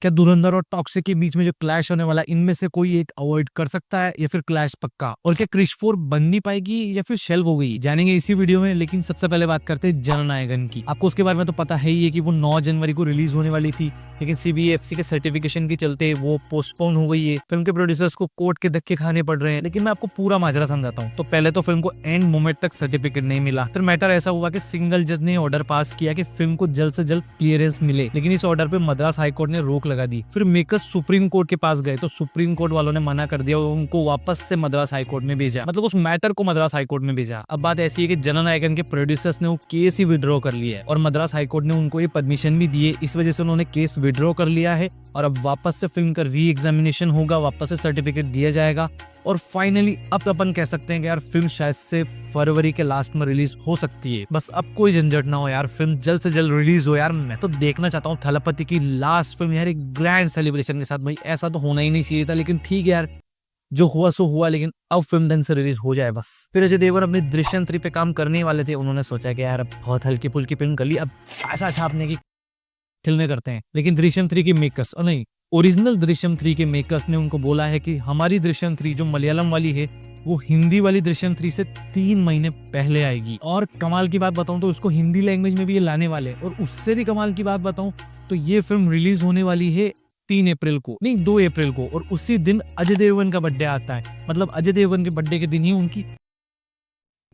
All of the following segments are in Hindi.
क्या धुरंधर और टॉक्सिक के बीच में जो क्लैश होने वाला है, इनमें से कोई एक अवॉइड कर सकता है या फिर क्लैश पक्का? और क्या क्रिश 4 बन नहीं पाएगी या फिर शेल्व हो गई, जानेंगे इसी वीडियो में। लेकिन सबसे पहले बात करते हैं जननायकन की। आपको उसके बारे में तो पता है ही है कि वो 9 जनवरी को रिलीज होने वाली थी, लेकिन सीबीएफसी के सर्टिफिकेशन के चलते वो पोस्टपोन हो गई है। फिल्म के प्रोड्यूसर्स को कोर्ट के धक्के खाने पड़ रहे हैं। लेकिन मैं आपको पूरा माजरा समझाता हूँ। तो पहले तो फिल्म को एंड मोमेंट तक सर्टिफिकेट नहीं मिला। फिर मैटर ऐसा हुआ कि सिंगल जज ने ऑर्डर पास किया कि फिल्म को जल्द से जल्द क्लियरेंस मिले, लेकिन इस ऑर्डर पे मद्रास हाईकोर्ट ने रोक लगा दी। फिर मेकर्स सुप्रीम कोर्ट के पास गए तो सुप्रीम कोर्ट वालों ने मना कर दिया और उनको वापस से मद्रास हाईकोर्ट में भेजा, मतलब उस मैटर को मद्रास हाईकोर्ट में भेजा। अब बात ऐसी है कि जननायकन के प्रोड्यूसर्स ने वो केस ही विड्रॉ कर लिया है और मद्रास हाईकोर्ट ने उनको ये परमिशन भी दी है। इस वजह से उन्होंने केस विड्रॉ कर लिया है और अब वापस से फिल्म का री एग्जामिनेशन होगा, वापस से सर्टिफिकेट दिया जाएगा और फाइनली अब अपन कह सकते हैं कि यार फिल्म शायद से फरवरी के लास्ट में रिलीज हो सकती है। बस अब कोई झंझट ना हो यार, फिल्म जल्द से जल्द रिलीज हो यार। मैं तो देखना चाहता हूँ थलपति की लास्ट फिल्म यार, एक ग्रैंड सेलिब्रेशन के साथ। भाई ऐसा तो होना ही नहीं चाहिए था, लेकिन ठीक है यार, जो हुआ सो हुआ। लेकिन अब फिल्म ढंग से रिलीज हो जाए बस। फिर अजय देवगन अपनी दृश्यम 3 पे काम करने वाले थे। उन्होंने सोचा कि यार अब बहुत हल्की फुल्की फिल्म कर ली, अब पैसा छापने की फिल्में करते हैं। लेकिन दृश्यम 3 के मेकर्स, और नहीं, ओरिजिनल दृश्यम 3 के मेकर्स ने उनको बोला है कि हमारी दृश्यम 3 जो मलयालम वाली है वो हिंदी वाली दृश्यम 3 से 3 महीने पहले आएगी। और कमाल की बात बताऊं तो उसको हिंदी लैंग्वेज में भी ये लाने वाले हैं। और उससे भी कमाल की बात बताऊं तो ये फिल्म रिलीज होने वाली है 3 अप्रैल को, नहीं 2 अप्रैल को। और उसी दिन अजय देवगन का बर्थडे आता है, मतलब अजय देवगन के बर्थडे के दिन ही उनकी।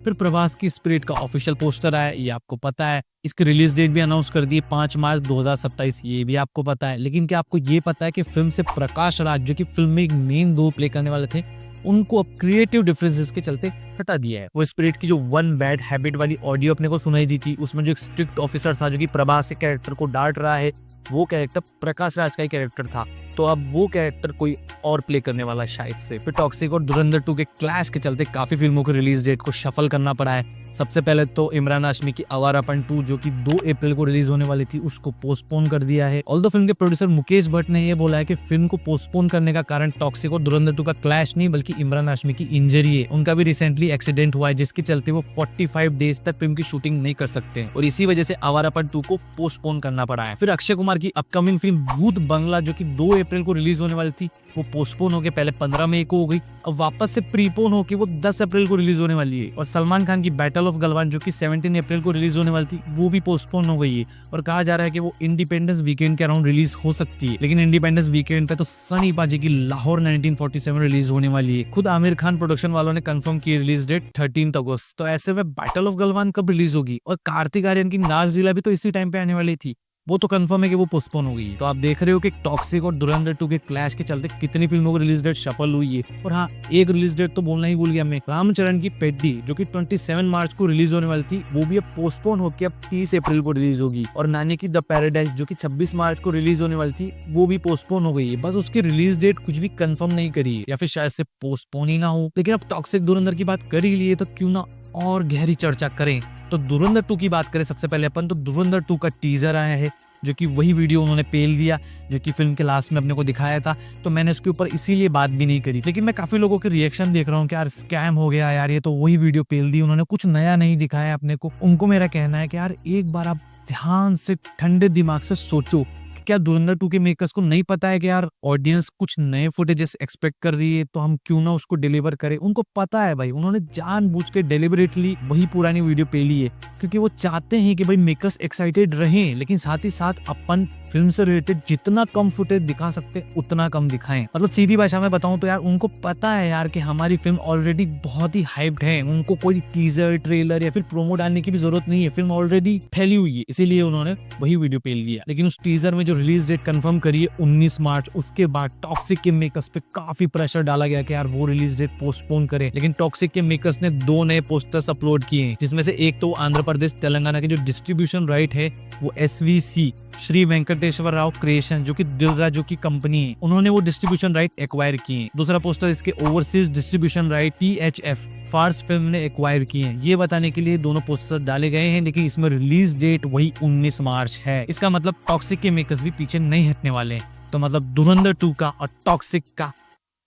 फिर प्रभास की स्पिरिट का ऑफिशियल पोस्टर आया, ये आपको पता है। इसकी रिलीज डेट भी अनाउंस कर दी 5 मार्च 2027, ये भी आपको पता है। लेकिन क्या आपको ये पता है कि फिल्म से प्रकाश राज, जो कि फिल्म में एक मेन रोल प्ले करने वाले थे, उनको अब क्रिएटिव डिफरेंसेस के चलते हटा दिया है। वो स्पिरिट की जो वन बैड हैबिट वाली ऑडियो अपने को सुनाई दी थी, उसमें जो एक स्ट्रिक्ट ऑफिसर था जो कि प्रभास के कैरेक्टर को डांट रहा है, वो कैरेक्टर प्रकाश राज का ही कैरेक्टर था। तो अब वो कैरेक्टर कोई और प्ले करने वाला है शायद से। फिर टॉक्सिक और धुरंधर 2 के क्लैश के चलते काफी फिल्मों की रिलीज डेट को शफल करना पड़ा है। सबसे पहले तो इमरान हाशमी की आवारापन 2 जो कि 2 अप्रैल को रिलीज होने वाली थी, उसको पोस्टपोन कर दिया है। ऑल्दो फिल्म के प्रोड्यूसर मुकेश भट्ट ने यह बोला है कि फिल्म को पोस्टपोन करने का कारण टॉक्सिक और धुरंधर 2 का क्लैश नहीं, बल्कि इमरान हाशमी की इंजरी है। उनका भी रिसेंटली एक्सीडेंट हुआ है, जिसके चलते वो 45 डेज तक फिल्म की शूटिंग नहीं कर सकते और इसी वजह से आवारापन 2 को पोस्टपोन करना पड़ा है। फिर अक्षय कुमार की अपकमिंग फिल्म भूत बंगला जो कि 2 अप्रैल को रिलीज होने वाली थी, वो पोस्टपोन होकर पहले 15 मई को हो गई, अब वापस से प्रीपोन होकर वो 10 अप्रैल को रिलीज होने वाली है। और सलमान खान की बैटल ऑफ गलवान जो कि 17 अप्रैल को रिलीज होने वाली थी, वो भी पोस्टपोन हो गई है और कहा जा रहा है कि वो इंडिपेंडेंस वीकेंड के अराउंड रिलीज हो सकती है। लेकिन इंडिपेंडेंस वीकेंड पे तो सनी पाजी की लाहौर 1947 रिलीज होने वाली है। खुद आमिर खान प्रोडक्शन वालों ने कंफर्म की रिलीज डेट 13 अगस्त। तो ऐसे में बैटल ऑफ गलवान कब रिलीज होगी? और कार्तिक आर्यन की नाज़िला भी तो इसी टाइम पे आने वाली थी, वो तो कंफर्म है कि वो पोस्टपोन हो गई है। तो आप देख रहे हो कि टॉक्सिक और धुरंधर 2 के क्लैश के चलते कितनी फिल्मों की रिलीज डेट सफल हुई है। और हाँ, एक रिलीज डेट तो बोलना ही भूल गया मैं, रामचरण की पेड्डी जो कि 27 मार्च को रिलीज होने वाली थी, वो भी अब पोस्टपोन होकर अब 30 अप्रैल को रिलीज होगी। और नानी की द पैराडाइज जो कि 26 मार्च को रिलीज होने वाली थी, वो भी पोस्टपोन हो गई है। बस उसकी रिलीज डेट कुछ भी कंफर्म नहीं करी है, या फिर शायद से पोस्टपोन ही ना हो। लेकिन अब टॉक्सिक धुरंधर की बात कर ही लिए तो क्यों ना और गहरी चर्चा करें। तो धुरंधर 2 की बात करें सबसे पहले अपन, तो धुरंधर 2 का टीजर आया है, जो कि वही वीडियो उन्होंने पेल दिया जो कि फिल्म के लास्ट में अपने को दिखाया था। तो मैंने उसके ऊपर इसीलिए बात भी नहीं करी। लेकिन मैं काफी लोगों के रिएक्शन देख रहा हूँ कि यार स्कैम हो गया यार, ये तो वही वीडियो पेल दी, उन्होंने कुछ नया नहीं दिखाया अपने को। उनको मेरा कहना है कि यार एक बार आप ध्यान से ठंडे दिमाग से सोचो, क्या धुरंधर 2 के मेकर्स को नहीं पता है कि यार ऑडियंस कुछ नए फुटेजेस एक्सपेक्ट कर रही है, तो हम क्यों ना उसको डिलीवर करें। उनको पता है भाई, उन्होंने जानबूझ के डेलिबरेटली वही पुरानी वीडियो पेली है, क्योंकि वो चाहते हैं कि भाई मेकर्स एक्साइटेड रहें, लेकिन साथ ही साथ अपन फिल्म से रिलेटेड जितना कम फुटेज दिखा सकते उतना कम दिखाएं। मतलब सीधी भाषा में बताऊं तो यार उनको पता है यार कि हमारी फिल्म ऑलरेडी बहुत ही हाइप्ड है, उनको कोई टीजर ट्रेलर या फिर प्रोमो डालने की भी जरूरत नहीं है, फिल्म ऑलरेडी फैली हुई है, इसीलिए उन्होंने वही वीडियो पेल दिया। लेकिन उस टीजर में जो रिलीज डेट कंफर्म करी है 19 मार्च, उसके बाद टॉक्सिक के मेकर्स पे काफी प्रेशर डाला गया कि यार वो रिलीज डेट पोस्टपोन करे। लेकिन टॉक्सिक के मेकर्स ने 2 नए पोस्टर्स अपलोड किए हैं, जिसमें से एक तो आंध्र प्रदेश तेलंगाना के जो डिस्ट्रीब्यूशन राइट है वो SVC श्री वेंकटेश्वर राव क्रिएशन जो कि दिलराजू की कंपनी है, उन्होंने वो डिस्ट्रीब्यूशन राइट एक्वायर किए हैं। दूसरा पोस्टर इसके overseas distribution right PHF Phars film ने एक्वायर किए हैं। ये बताने के लिए दोनों पोस्टर डाले गए हैं, लेकिन इसमें रिलीज डेट वही 19 मार्च है। इसका मतलब टॉक्सिक के मेकर्स भी पीछे नहीं हटने वाले हैं। तो मतलब धुरंधर 2 का और टॉक्सिक का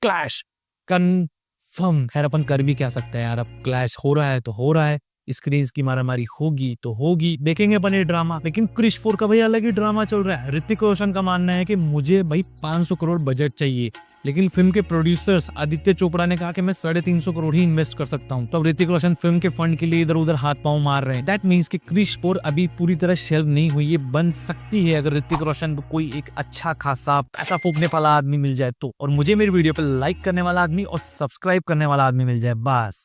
क्लैश कंफर्म। खैर अपन कर भी क्या सकते हैं यार, अब क्लैश हो रहा है तो हो रहा है, स्क्रीन की मारामारी होगी तो होगी, देखेंगे अपन ये ड्रामा। लेकिन क्रिश 4 का भाई अलग ही ड्रामा चल रहा है। ऋतिक रोशन का मानना है कि मुझे भाई 500 करोड़ बजट चाहिए, लेकिन फिल्म के प्रोड्यूसर्स आदित्य चोपड़ा ने कहा कि मैं 350 करोड़ ही इन्वेस्ट कर सकता हूँ। तब ऋतिक रोशन फिल्म के फंड के लिए इधर उधर हाथ पांव मार रहे हैं। दैट मीन्स कि क्रिश 4 अभी पूरी तरह शेल्व नहीं हुई, ये बन सकती है अगर ऋतिक रोशन को कोई एक अच्छा खासा पैसा फूकने वाला आदमी मिल जाए तो। और मुझे मेरी वीडियो पे लाइक करने वाला आदमी और सब्सक्राइब करने वाला आदमी मिल जाए बस।